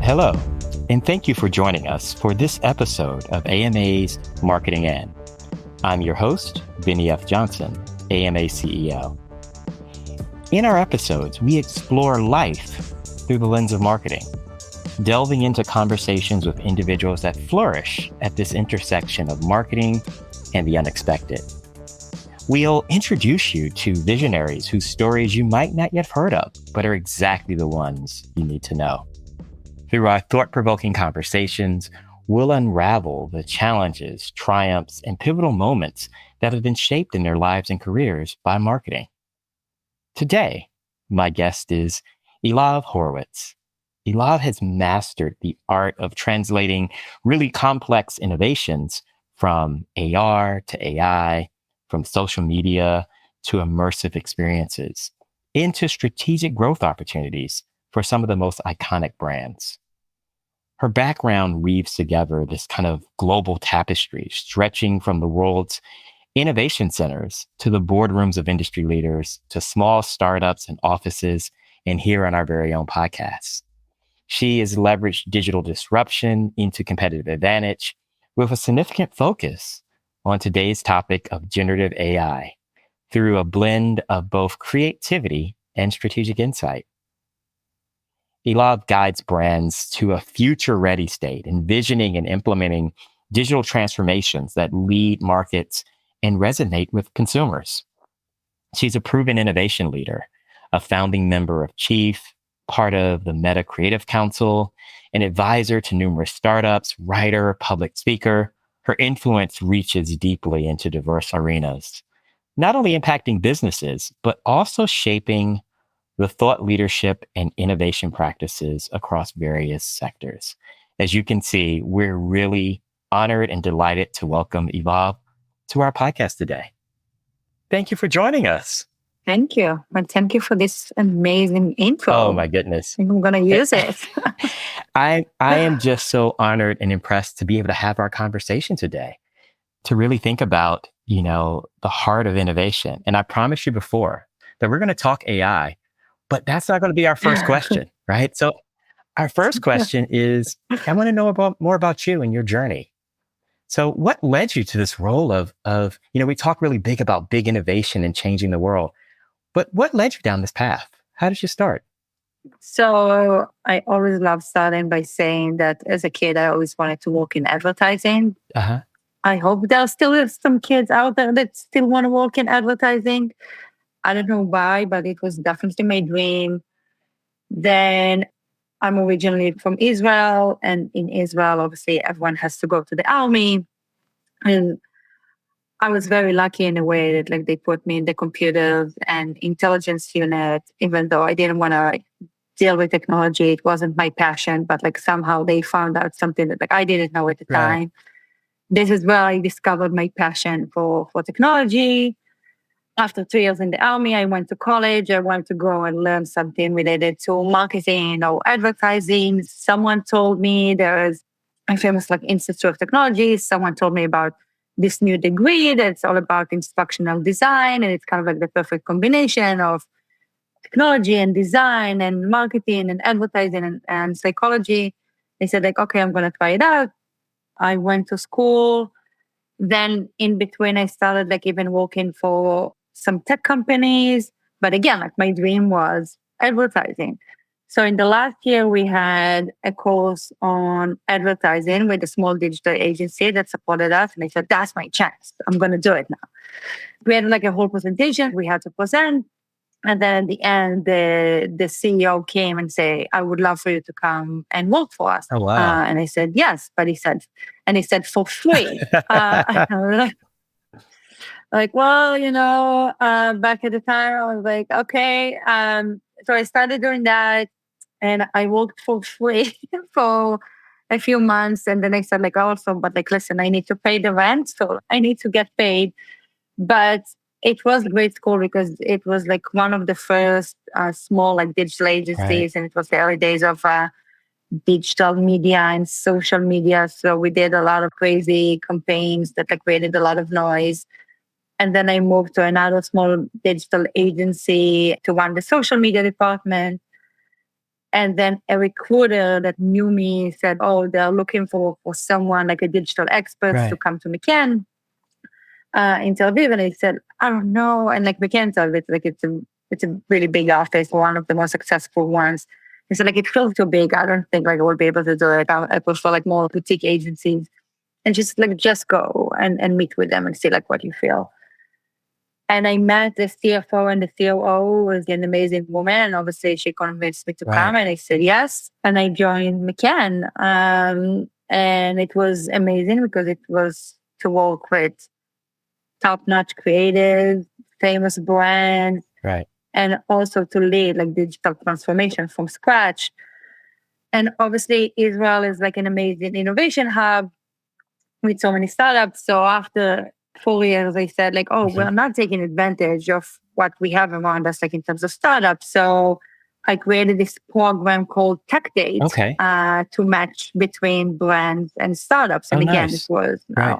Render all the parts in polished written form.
Hello, and thank you for joining us for this episode of AMA's Marketing In. I'm your host, Bennie F. Johnson, AMA CEO. In our episodes, we explore life through the lens of marketing, delving into conversations with individuals that flourish at this intersection of marketing and the unexpected. We'll introduce you to visionaries whose stories you might not yet have heard of, but are exactly the ones you need to know. Through our thought-provoking conversations, we'll unravel the challenges, triumphs, and pivotal moments that have been shaped in their lives and careers by marketing. Today, my guest is Elav Horowitz. Elav has mastered the art of translating really complex innovations from AR to AI, from social media to immersive experiences, into strategic growth opportunities for some of the most iconic brands. Her background weaves together this kind of global tapestry, stretching from the world's innovation centers to the boardrooms of industry leaders, to small startups and offices, and here on our very own podcast. She has leveraged digital disruption into competitive advantage with a significant focus on today's topic of generative AI through a blend of both creativity and strategic insight. Elav guides brands to a future-ready state, envisioning and implementing digital transformations that lead markets and resonate with consumers. She's a proven innovation leader, a founding member of Chief, part of the Meta Creative Council, an advisor to numerous startups, writer, public speaker. Her influence reaches deeply into diverse arenas, not only impacting businesses, but also shaping the thought leadership and innovation practices across various sectors. As you can see, we're really honored and delighted to welcome Elav to our podcast today. Thank you for joining us. Thank you. And thank you for this amazing info. Oh my goodness. I think I'm going to use it. I am just so honored and impressed to be able to have our conversation today, to really think about, the heart of innovation. And I promised you before that we're going to talk AI, but that's not going to be our first question, right? So our first question is, I want to know more about you and your journey. So what led you to this role of, we talk really big about big innovation and changing the world, but what led you down this path? How did you start? So I always love starting by saying that as a kid, I always wanted to work in advertising. Uh-huh. I hope there still are some kids out there that still want to work in advertising. I don't know why, but it was definitely my dream. Then I'm originally from Israel, and in Israel, obviously, everyone has to go to the army. And I was very lucky in a way that they put me in the computers and intelligence unit, even though I didn't want to deal with technology. It wasn't my passion, but somehow they found out something that I didn't know at the time. This is where I discovered my passion for technology. After 3 years in the army, I went to college. I wanted to go and learn something related to marketing or advertising. Someone told me there is a famous Institute of Technology. Someone told me about this new degree that's all about instructional design. And it's kind of the perfect combination of technology and design and marketing and advertising and psychology. They said okay, I'm going to try it out. I went to school. Then in between, I started even working for some tech companies. But again, my dream was advertising. So in the last year, we had a course on advertising with a small digital agency that supported us. And I said, that's my chance. I'm going to do it now. We had a whole presentation we had to present. And then at the end, the CEO came and said, I would love for you to come and work for us. Oh, wow. And I said, yes. But he said for free. Back at the time, I was okay. So I started doing that, and I worked for free for a few months. And then I said, listen, I need to pay the rent, so I need to get paid. But it was a great school because it was one of the first small digital agencies, and it was the early days of digital media and social media. So we did a lot of crazy campaigns that created a lot of noise. And then I moved to another small digital agency to run the social media department. And then a recruiter that knew me said, oh, they're looking for someone like a digital expert to Right. come to McCann in Tel Aviv. And I said, I don't know. And like McCann Tel Aviv, like it's a really big office, one of the most successful ones. He said, like, it feels too big. I don't think like I would be able to do it. I prefer like more boutique agencies. And just go and meet with them and see like what you feel. And I met the CFO and the COO, was an amazing woman. And obviously she convinced me to come, and I said yes. And I joined McCann. And it was amazing because it was to work with top-notch creative, famous brands, Right. and also to lead like digital transformation from scratch. And obviously Israel is like an amazing innovation hub with so many startups. So after 4 years, I said like, oh, we're not taking advantage of what we have around us, like in terms of startups. So I created this program called Tech Date Okay. to match between brands and startups. And Oh, again, nice. it was Right.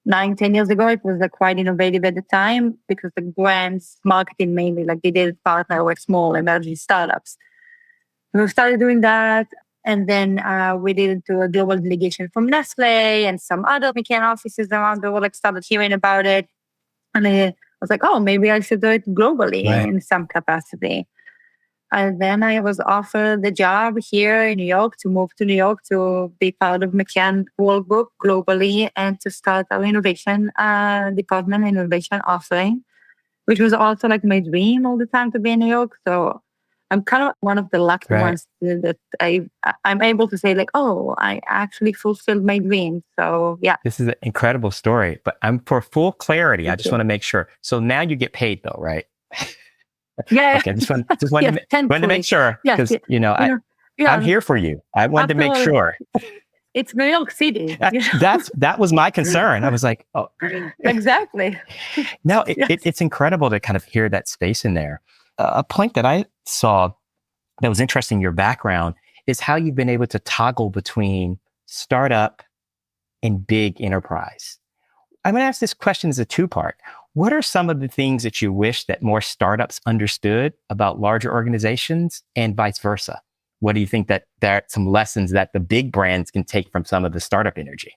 9, 10 years ago. It was like quite innovative at the time because the brands marketing mainly, like they did partner with small emerging startups. We started doing that. And then we did it to a global delegation from Nestle and some other McCann offices around the world, like started hearing about it. And I was like, oh, maybe I should do it globally Right. in some capacity. And then I was offered the job here in New York to move to New York to be part of McCann Worldgroup globally and to start our innovation department, innovation offering, which was also like my dream all the time to be in New York. So I'm kind of one of the lucky Right. ones that I'm able to say like, oh, I actually fulfilled my dream. So yeah. This is an incredible story, but for full clarity, I Thank just you. want to make sure. So now you get paid though, right? Yeah. Okay. Just wanted Yes, to make sure Yes. because, I'm here for you. I wanted to make sure. It's New York City. That was my concern. I was like, oh, Exactly. no, Yes. it's incredible to kind of hear that space in there. A point that I saw that was interesting in your background is how you've been able to toggle between startup and big enterprise. I'm going to ask this question as a two-part. What are some of the things that you wish that more startups understood about larger organizations and vice versa? What do you think that there are some lessons that the big brands can take from some of the startup energy?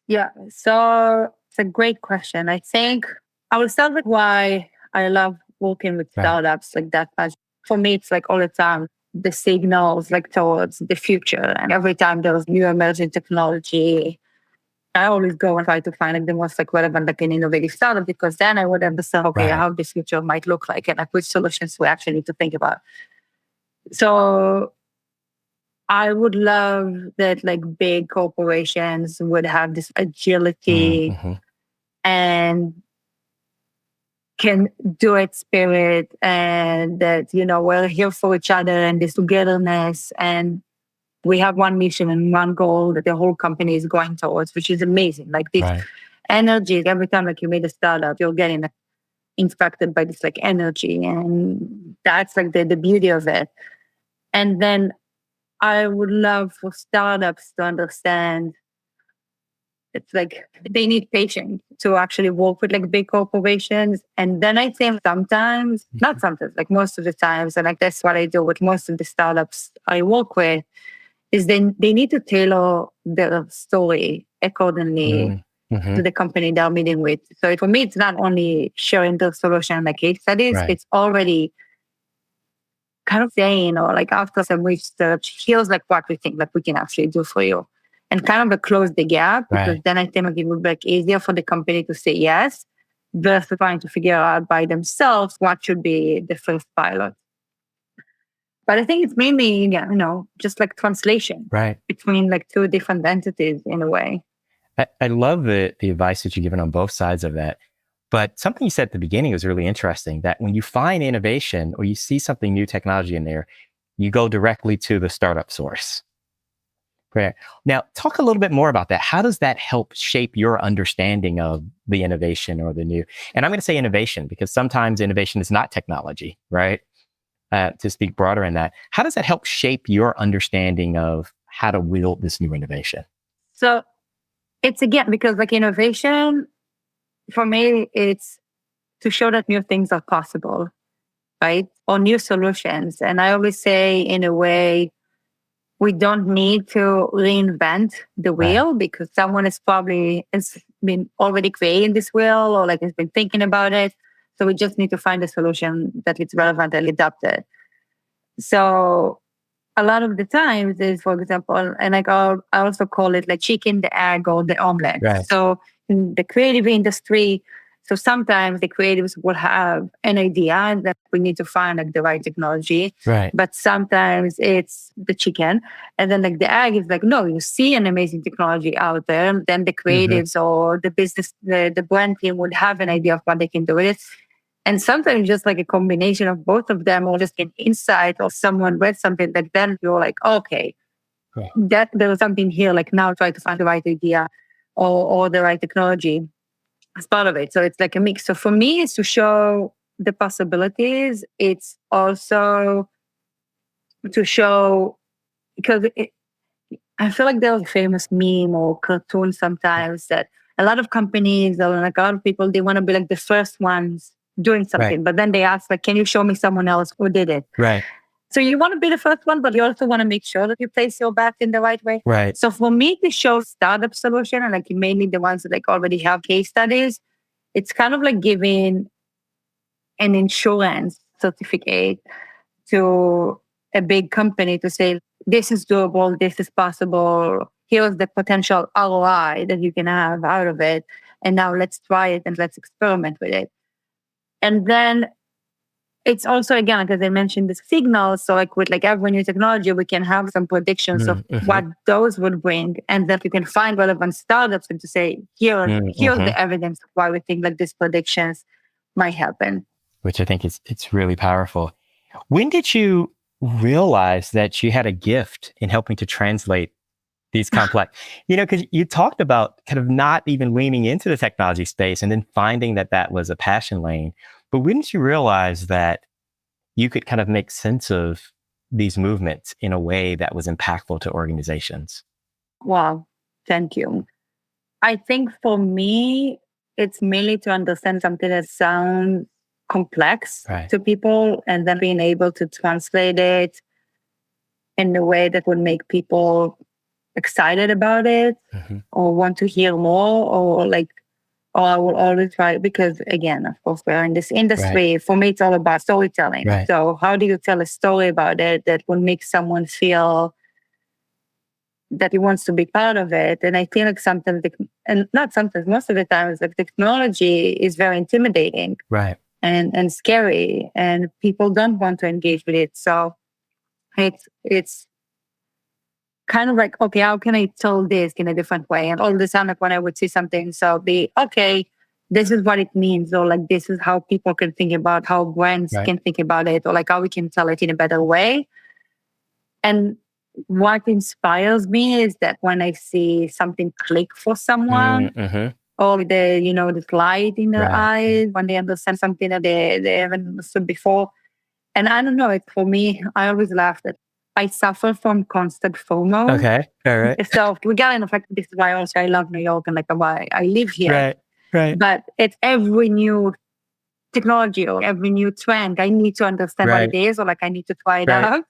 Yeah. So it's a great question. I think I will start with why I love working with Right. startups like that much. For me, it's like all the time the signals like towards the future. And every time there's new emerging technology, I always go and try to find like the most like relevant like an innovative startup because then I would understand okay Right. how this future might look like and like which solutions we actually need to think about. So I would love that like big corporations would have this agility Mm-hmm. and can do it spirit and that, we're here for each other and this togetherness and we have one mission and one goal that the whole company is going towards, which is amazing. Like this Right. energy, every time like you made a startup, you're getting like, infected by this like energy. And that's like the beauty of it. And then I would love for startups to understand it's like they need patience to actually work with like big corporations. And then I think sometimes, not sometimes, like most of the times, and like that's what I do with most of the startups I work with, is they need to tailor their story accordingly Mm-hmm. to the company they're meeting with. So for me, it's not only sharing the solution like case studies, Right. it's already kind of saying or like after some research, here's like what we think like we can actually do for you. And kind of close the gap because Right. then I think like, it would be like easier for the company to say yes versus trying to figure out by themselves what should be the first pilot. But I think it's mainly, just like translation Right. between like two different entities in a way. I love the advice that you've given on both sides of that. But something you said at the beginning was really interesting, that when you find innovation or you see something new technology in there, you go directly to the startup source. Right. Now, talk a little bit more about that. How does that help shape your understanding of the innovation or the new? And I'm going to say innovation because sometimes innovation is not technology, right? To speak broader in that, how does that help shape your understanding of how to wield this new innovation? So it's again, because like innovation, for me, it's to show that new things are possible. right? Or new solutions. And I always say, in a way, we don't need to reinvent the wheel because someone has been already creating this wheel or like has been thinking about it. So we just need to find a solution that is relevant and adapted. So a lot of the times is, for example, and like I also call it like chicken, the egg, or the omelet. Right. So in the creative industry, so sometimes the creatives will have an idea that we need to find like the right technology. Right. But sometimes it's the chicken. And then like the egg is like, no, you see an amazing technology out there. And then the creatives or the business, the brand team would have an idea of what they can do with it. And sometimes just like a combination of both of them or just an insight or someone read something that then you're like, okay, that there's something here, like now try to find the right idea or the right technology as part of it. So it's like a mix. So for me, it's to show the possibilities. It's also to show, because I feel like there's a famous meme or cartoon sometimes that a lot of companies or like a lot of people, they want to be like the first ones doing something, but then they ask like, can you show me someone else who did it? Right. So you want to be the first one, but you also want to make sure that you place your bet in the right way. Right. So for me to show startup solution and like mainly the ones that like already have case studies, it's kind of like giving an insurance certificate to a big company to say, this is doable, this is possible, here's the potential ROI that you can have out of it. And now let's try it and let's experiment with it. And then it's also, again, because I mentioned the signals. So like with like every new technology, we can have some predictions of what those would bring. And then you can find relevant startups and to say, here's the evidence of why we think like these predictions might happen. Which I think it's really powerful. When did you realize that you had a gift in helping to translate these complex, because you talked about kind of not even leaning into the technology space and then finding that was a passion lane. But when did you realize that you could kind of make sense of these movements in a way that was impactful to organizations? Wow. Thank you. I think for me, it's mainly to understand something that sounds complex to people and then being able to translate it in a way that would make people excited about it or want to hear more or I will always try, because again, of course, we're in this industry. For me, it's all about storytelling. So how do you tell a story about it that will make someone feel that he wants to be part of it? And I feel like sometimes, and not sometimes, most of the time, it's like technology is very intimidating and scary, and people don't want to engage with it. So it's kind of like, okay, how can I tell this in a different way? And all the time, like when I would see something, so okay, this is what it means, or like this is how people can think about, how brands can think about it, or like how we can tell it in a better way. And what inspires me is that when I see something click for someone, or this light in their eyes when they understand something that they haven't understood before. And I don't know, it's for me, I always laugh that I suffer from constant FOMO. Okay. All right. So regarding the fact that this is why also I love New York and like why I live here. Right. But it's every new technology or every new trend, I need to understand what it is, or like I need to try it out,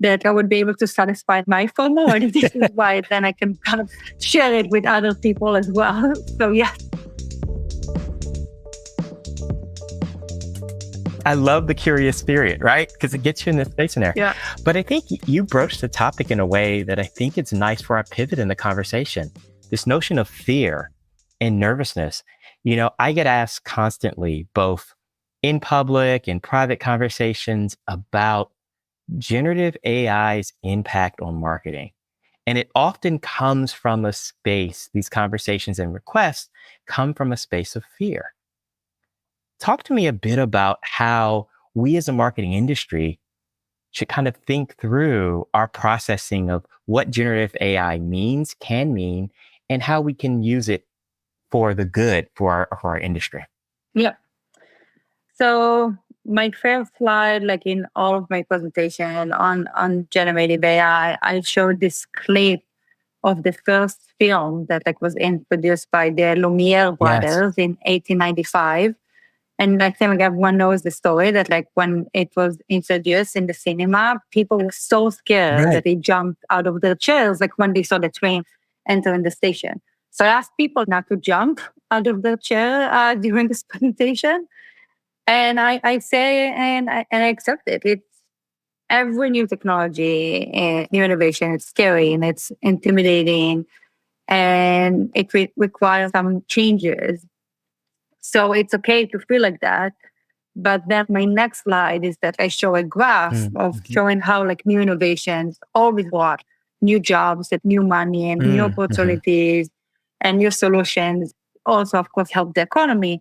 that I would be able to satisfy my FOMO. And this is why then I can kind of share it with other people as well. So yeah. I love the curious spirit, right? Because it gets you in the space in there. Yeah. But I think you broached the topic in a way that I think it's nice for our pivot in the conversation. This notion of fear and nervousness. I get asked constantly, both in public and private conversations, about generative AI's impact on marketing. And it often comes from a space, these conversations and requests come from a space of fear. Talk to me a bit about how we as a marketing industry should kind of think through our processing of what generative AI can mean, and how we can use it for the good for our industry. Yeah. So my first slide, like in all of my presentation on generative AI, I showed this clip of the first film that was introduced by the Lumiere brothers in 1895. And I think like everyone knows the story that like when it was introduced in the cinema, people were so scared that they jumped out of their chairs, like when they saw the train entering the station. So I asked people not to jump out of their chair during this presentation. And I say, and I accept it. It's every new technology and new innovation. It's scary and it's intimidating and it requires some changes. So it's okay to feel like that. But then my next slide is that I show a graph of showing how like new innovations always brought new jobs, and new money and new opportunities and new solutions. Also, of course, help the economy.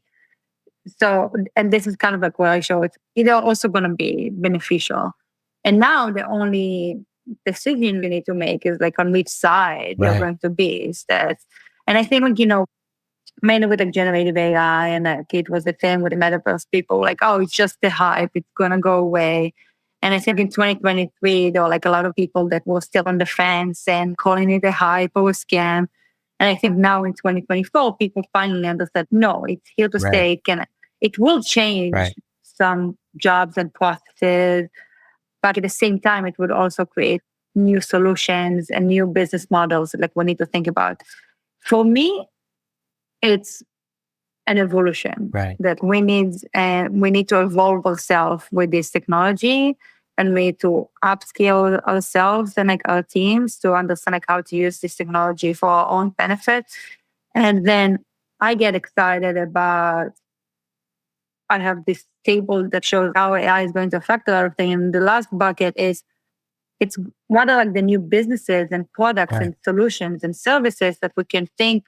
So, and this is kind of like where I show it's also going to be beneficial. And now the only decision we need to make is like on which side you're going to be. Is that, and I think like, mainly with like generative AI and like it was the thing with the metaverse, people were like, oh, it's just the hype, it's gonna go away. And I think in 2023, there were like a lot of people that were still on the fence and calling it a hype or a scam. And I think now in 2024, people finally understand, no, it's here to stay. It will change some jobs and processes, but at the same time, it would also create new solutions and new business models like we need to think about. For me, it's an evolution that we need to evolve ourselves with this technology, and we need to upskill ourselves and like our teams to understand like how to use this technology for our own benefit. And then I get excited about, I have this table that shows how AI is going to affect everything. And the last bucket is it's what are like the new businesses and products and solutions and services that we can think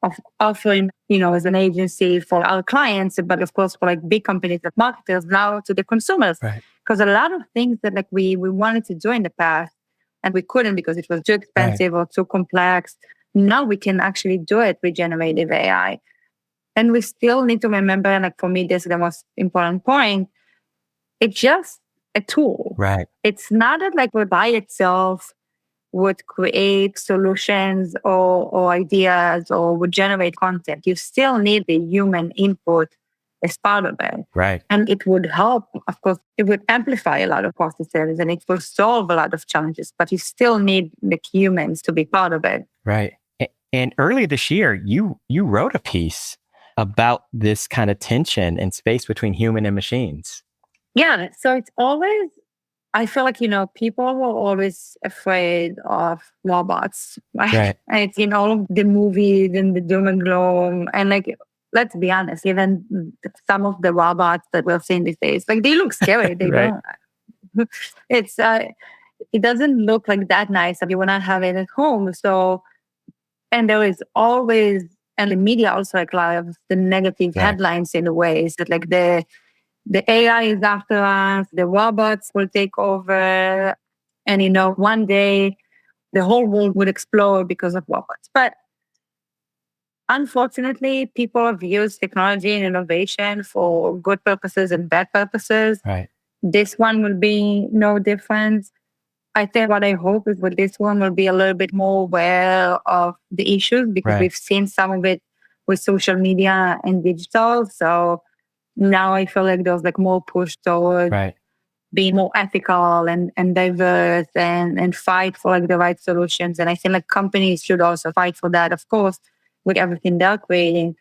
of offering, as an agency for our clients, but of course for like big companies like marketers now to the consumers. Because a lot of things that like we wanted to do in the past and we couldn't because it was too expensive or too complex. Now we can actually do it with generative AI. And we still need to remember, and like for me, this is the most important point, it's just a tool. It's not that like by itself would create solutions or ideas or would generate content. You still need the human input as part of it. And it would help, of course, it would amplify a lot of processes and it will solve a lot of challenges, but you still need the humans to be part of it. And earlier this year, you wrote a piece about this kind of tension and space between human and machines. Yeah. So it's always, I feel like, people were always afraid of robots. And it's in all of the movies and the doom and gloom. And like, let's be honest, even some of the robots that we're seeing these days, like they look scary. They don't. It's, it doesn't look like that nice if you want to have it at home. So, and there is always, and the media also like loves the negative headlines in a way. Is that like the AI is after us, the robots will take over, and one day the whole world would explode because of robots. But unfortunately, people have used technology and innovation for good purposes and bad purposes. This one will be no different. I think what I hope is with this one will be a little bit more aware of the issues because we've seen some of it with social media and digital. So now I feel like there's like more push towards being more ethical and diverse and fight for like the right solutions. And I think like companies should also fight for that, of course, with everything they're creating.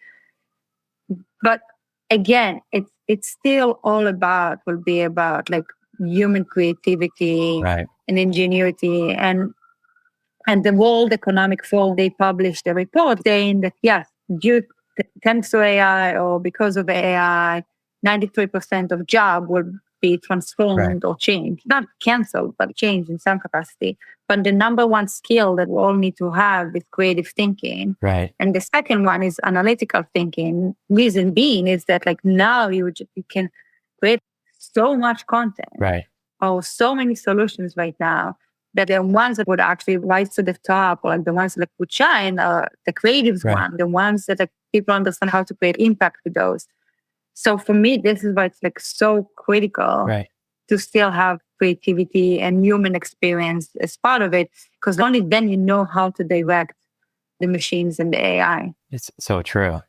But again, it's still all will be about like human creativity and ingenuity. And the World Economic Forum, they published a report saying that yes, thanks to AI or because of AI, 93% of jobs will be transformed or changed. Not canceled, but changed in some capacity. But the number one skill that we all need to have is creative thinking. And the second one is analytical thinking. Reason being is that like now you can create so much content or so many solutions right now that the ones that would actually rise to the top, or like the ones that would shine, are the creative one, the ones that people understand how to create impact with those. So for me, this is why it's like so critical to still have creativity and human experience as part of it, because only then you know how to direct the machines and the AI. It's so true.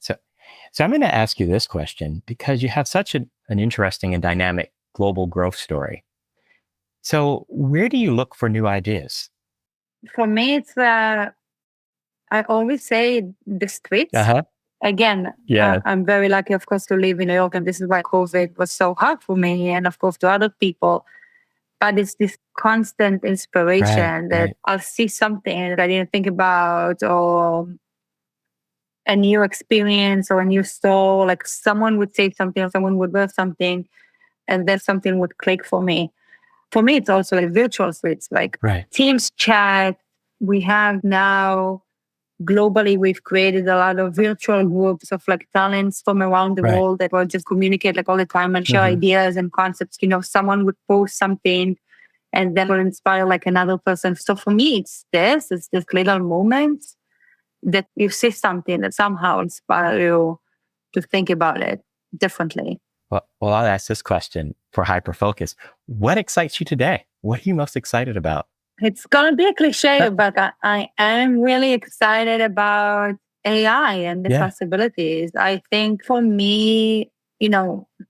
So I'm going to ask you this question because you have such an interesting and dynamic global growth story. So where do you look for new ideas? For me, it's I always say the streets. Uh-huh. Again, Yeah. I'm very lucky, of course, to live in New York, and this is why COVID was so hard for me, and of course to other people. But it's this constant inspiration that Right. I'll see something that I didn't think about, or a new experience, or a new store. Like someone would say something, or someone would wear something, and then something would click for me. For me, it's also like virtual streets, like Right. Teams chat. We have now globally, we've created a lot of virtual groups of like talents from around the Right. world that will just communicate like all the time and share Mhm. ideas and concepts. Someone would post something and then will inspire like another person. So for me, it's this little moment that you see something that somehow inspire you to think about it differently. Well, I'll ask this question for hyperfocus. What excites you today? What are you most excited about? It's going to be a cliche, but I am really excited about AI and the Yeah. possibilities. I think for me,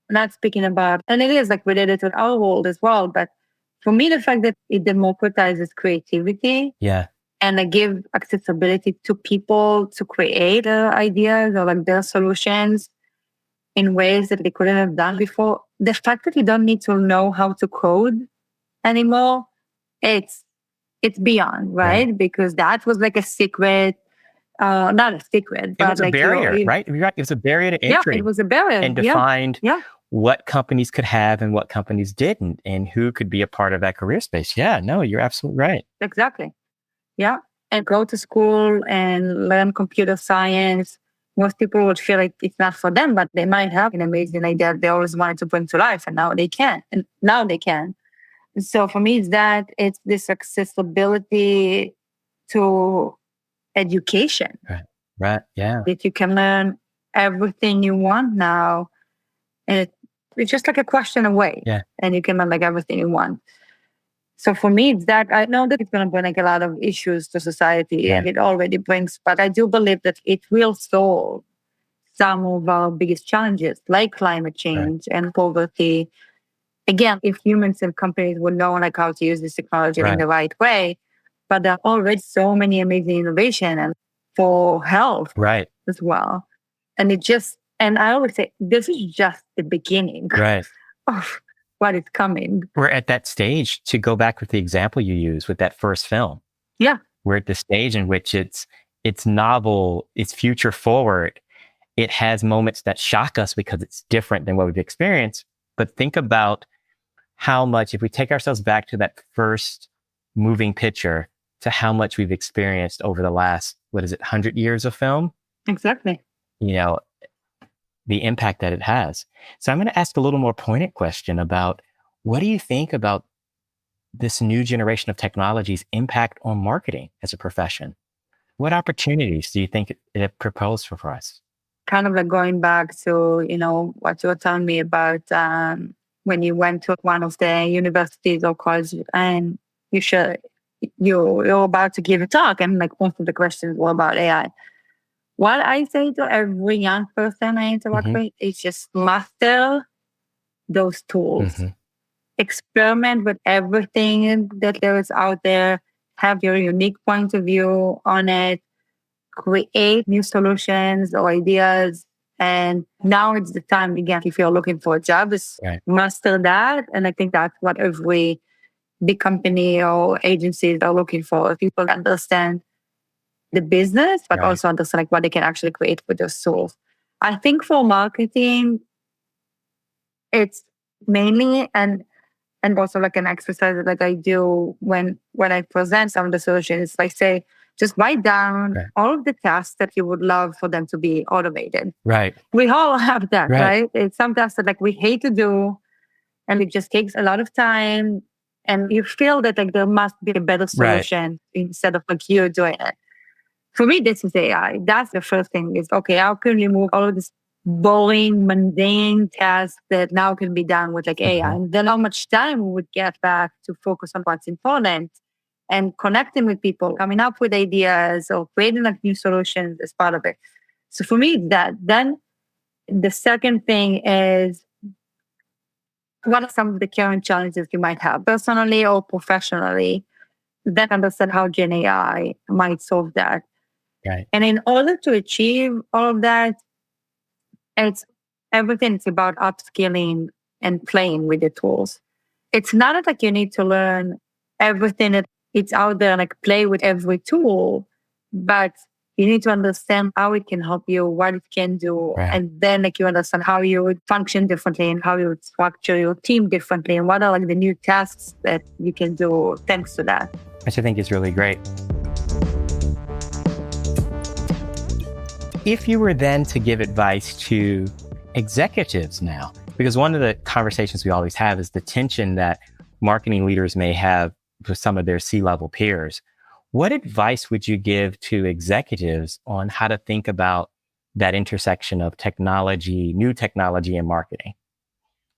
not speaking about, and it is like related to our world as well, but for me, the fact that it democratizes creativity Yeah. and it give accessibility to people to create ideas or like their solutions in ways that they couldn't have done before. The fact that you don't need to know how to code anymore, it's it's beyond, Right. right? Because that was like a secret, not a secret, It but was a like barrier, right? You're right. It was a barrier to yeah, it entry was a barrier. and Yeah, defined yeah, what companies could have and what companies didn't and who could be a part of that career space. Yeah, no, you're absolutely right. exactly. Yeah. And go to school and learn computer science. Most people would feel like it's not for them, but they might have an amazing idea they always wanted to bring to life, and now they can. And now they can. So for me, it's this accessibility to education Right. Right. Yeah. that you can learn everything you want now. And it's just like a question away. Yeah. And you can learn like everything you want. So for me, it's that I know that it's going to bring like a lot of issues to society, Yeah. and it already brings, but I do believe that it will solve some of our biggest challenges, like climate change and poverty. Again, if humans and companies would know like how to use this technology in Right. the right way, but there are already so many amazing innovation and for health Right. as well. And I always say, this is just the beginning Right. of what is coming. We're at that stage, to go back with the example you used with that first film. Yeah. We're at the stage in which it's novel, it's future forward. It has moments that shock us because it's different than what we've experienced. But think about how much, if we take ourselves back to that first moving picture, to how much we've experienced over the last, 100 years of film, Exactly. The impact that it has. So I'm going to ask a little more pointed question about, what do you think about this new generation of technology's impact on marketing as a profession? What opportunities do you think it proposed for us? Kind of like going back to, what you were telling me about when you went to one of the universities or college and you're about to give a talk, and like most of the questions were about AI. What I say to every young person I interact with is just master those tools. Experiment with everything that there is out there. Have your unique point of view on it. Create new solutions or ideas. And now it's the time, again, if you're looking for a job, is Right. master that. And I think that's what every big company or agencies are looking for. People understand the business, but Right. also understand like what they can actually create with those tools. I think for marketing, it's mainly and also like an exercise that like I do when I present some of the solutions. I say, just write down Right. all of the tasks that you would love for them to be automated. Right. We all have that, Right. right? It's some tasks that like we hate to do, and it just takes a lot of time. And you feel that like there must be a better solution instead of like you doing it. For me, this is AI. That's the first thing is, okay, how can we move all of this boring, mundane tasks that now can be done with like AI? And then how much time we would get back to focus on what's important and connecting with people, coming up with ideas or creating like new solutions as part of it. So for me, that then The second thing is, what are some of the current challenges you might have personally or professionally? Then understand how Gen AI might solve that. Right. And in order to achieve all of that, it's everything's about upskilling and playing with the tools. It's not like you need to learn everything that it's out there and like play with every tool, but you need to understand how it can help you, what it can do, Right. and then like you understand how you would function differently and how you would structure your team differently, and what are like the new tasks that you can do thanks to that. Which I think is really great. If you were then to give advice to executives now, because one of the conversations we always have is the tension that marketing leaders may have with some of their C-level peers, what advice would you give to executives on how to think about that intersection of technology, new technology, and marketing?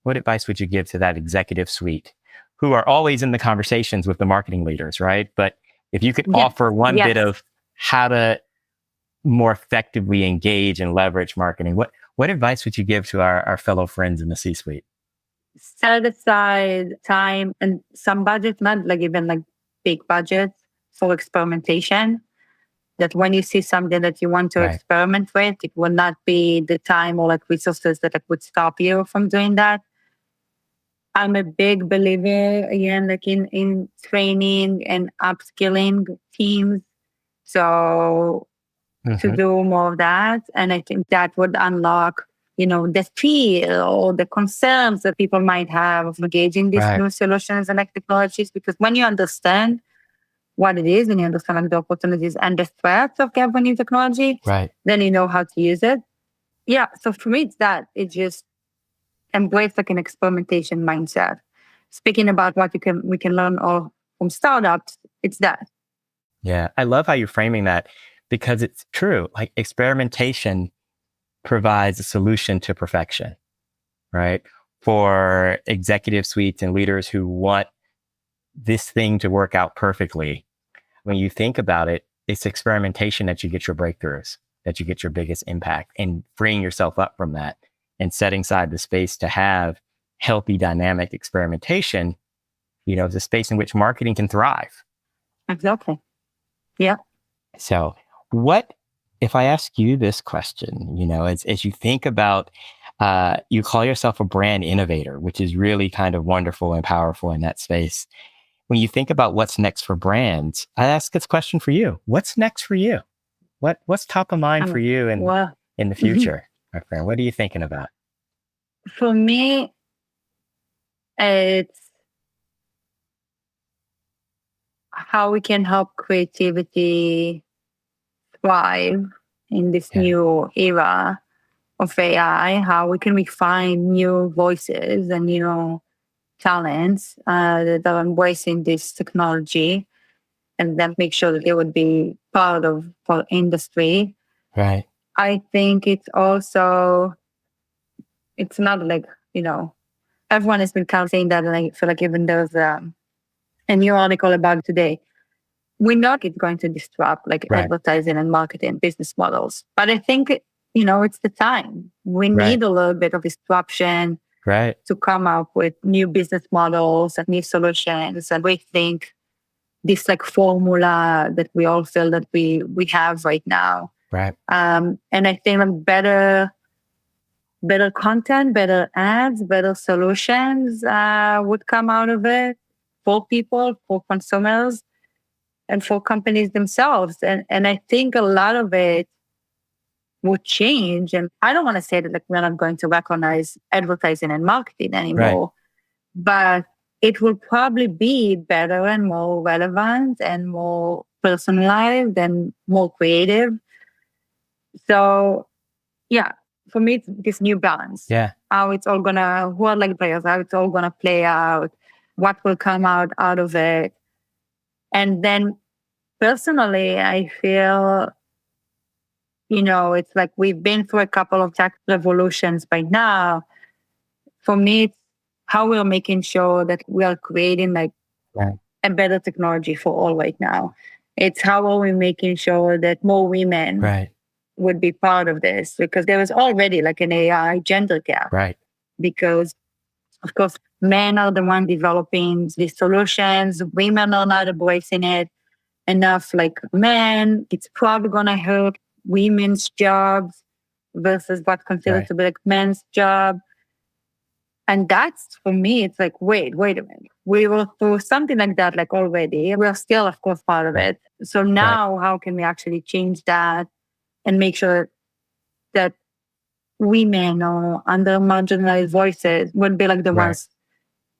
What advice would you give to that executive suite who are always in the conversations with the marketing leaders, right? But if you could offer one bit of how to more effectively engage and leverage marketing, what advice would you give to our fellow friends in the C-suite? Set aside time and some budget, not like even like big budget, for experimentation. That when you see something that you want to experiment with, it will not be the time or like resources that would stop you from doing that. I'm a big believer again, like in training and upskilling teams. So to do more of that. And I think that would unlock, the fear or the concerns that people might have of engaging these new solutions and like technologies. Because when you understand what it is and you understand like the opportunities and the threats of having new technology, then you know how to use it. Yeah. So for me, it's that. It's just embrace like an experimentation mindset. Speaking about what we can learn all from startups, it's that. Yeah. I love how you're framing that, because it's true. Like experimentation provides a solution to perfection, right? For executive suites and leaders who want this thing to work out perfectly. When you think about it, it's experimentation that you get your breakthroughs, that you get your biggest impact, and freeing yourself up from that and setting aside the space to have healthy, dynamic experimentation, the space in which marketing can thrive. Exactly. Yeah. So what, if I ask you this question, as you think about, you call yourself a brand innovator, which is really kind of wonderful and powerful in that space. When you think about what's next for brands, I ask this question for you. What's next for you? What's top of mind for you in the future, my friend? What are you thinking about? For me, it's how we can help creativity thrive in this new era of AI, how we can refine new voices and new talents that are embracing this technology, and then make sure that they would be part of our industry. Right. I think it's also, it's not like, everyone has been kind of saying that, and I feel like even there's a new article about today. We know it's going to disrupt like advertising and marketing business models. But I think, it's the time. We need a little bit of disruption to come up with new business models and new solutions and rethink this like formula that we all feel that we have right now. Right. And I think like better content, better ads, better solutions would come out of it for people, for consumers, and for companies themselves. And I think a lot of it would change. And I don't want to say that like we're not going to recognize advertising and marketing anymore, but it will probably be better and more relevant and more personalized and more creative. So yeah, for me, it's this new balance. Yeah. How it's all gonna, who are like players, how it's all gonna play out, what will come out of it. And then personally, I feel, it's like we've been through a couple of tech revolutions by now. For me, it's how we're making sure that we are creating like a better technology for all right now. It's how are we making sure that more women would be part of this, because there was already like an AI gender gap. Right. Because, of course, men are the ones developing these solutions. Women are not embracing it enough like men. It's probably going to hurt women's jobs versus what's considered to be like men's job. And that's, for me, it's like, wait a minute. We were through something like that like already. We're still, of course, part of it. So now how can we actually change that and make sure that women or under marginalized voices would be like the ones,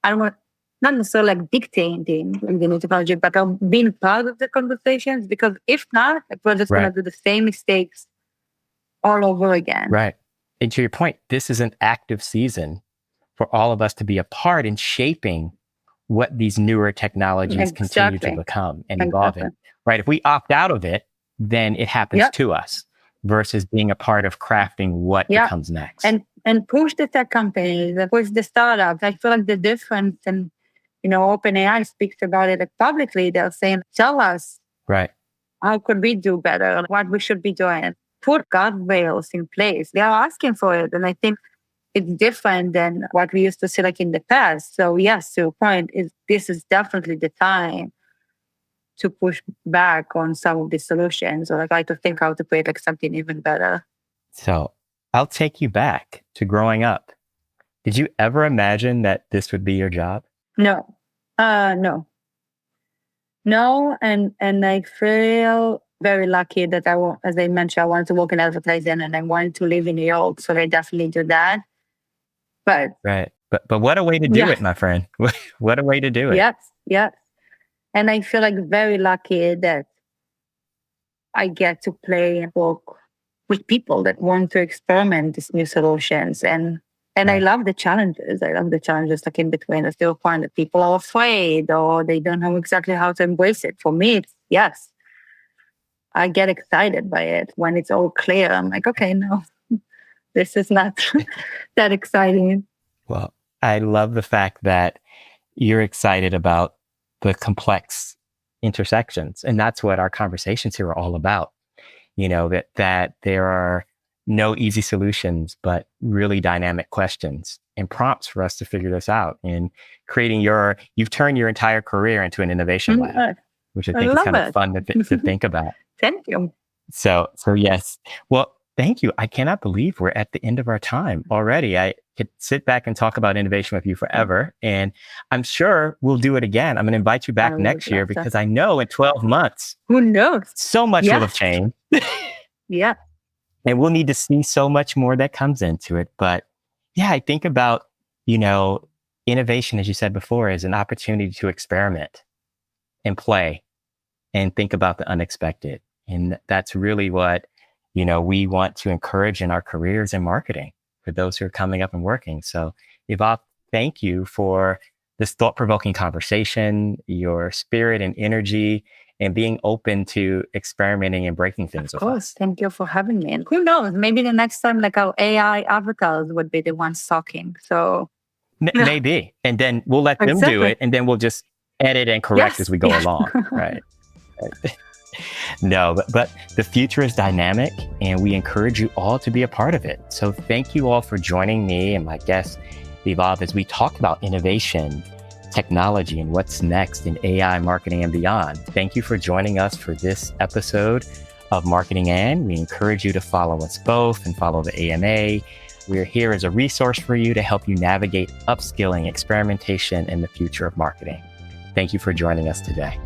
I don't want, not necessarily like dictating the new technology, but being part of the conversations, because if not, like, we're just going to do the same mistakes all over again. Right. And to your point, this is an active season for all of us to be a part in shaping what these newer technologies continue to become and evolve in. Right. If we opt out of it, then it happens to us versus being a part of crafting what comes next. And push the tech companies, push the startups. I feel like the difference, and OpenAI speaks about it publicly. They're saying, tell us, how could we do better? What we should be doing? Put guardrails in place. They are asking for it, and I think it's different than what we used to see like in the past. So yes, to your point, this is definitely the time to push back on some of the solutions, or try to think how to create like something even better. So I'll take you back to growing up. Did you ever imagine that this would be your job? No. And I feel very lucky that as I mentioned, I wanted to work in advertising and I wanted to live in New York. So I definitely do that. But what a way to do it, my friend. What a way to do it. Yes. And I feel like very lucky that I get to play and work with people that want to experiment these new solutions. And I love the challenges. Like in between. I still find that people are afraid or they don't know exactly how to embrace it. For me, it's yes. I get excited by it. When it's all clear, I'm like, okay, no, this is not that exciting. Well, I love the fact that you're excited about the complex intersections. And that's what our conversations here are all about. That there are no easy solutions, but really dynamic questions and prompts for us to figure this out. And you've turned your entire career into an innovation lab, which I think is kind of fun to think about. Thank you. So yes. Well, thank you. I cannot believe we're at the end of our time already. I could sit back and talk about innovation with you forever. And I'm sure we'll do it again. I'm going to invite you back next year because I know in 12 months, who knows? So much will have changed. Yeah. And we'll need to see so much more that comes into it. But yeah, I think about, innovation, as you said before, is an opportunity to experiment and play and think about the unexpected. And that's really what, we want to encourage in our careers in marketing for those who are coming up and working. So Elav, thank you for this thought-provoking conversation, your spirit and energy, and being open to experimenting and breaking things with us. Of course. Thank you for having me. And who knows, maybe the next time, like our AI avatars would be the ones talking. So maybe. And then we'll let them do it. And then we'll just edit and correct as we go along. Right. No, but the future is dynamic and we encourage you all to be a part of it. So thank you all for joining me and my guest, Elav, as we talk about innovation, technology, and what's next in AI marketing and beyond. Thank you for joining us for this episode of Marketing And. We encourage you to follow us both and follow the AMA. We're here as a resource for you to help you navigate upskilling, experimentation, and the future of marketing. Thank you for joining us today.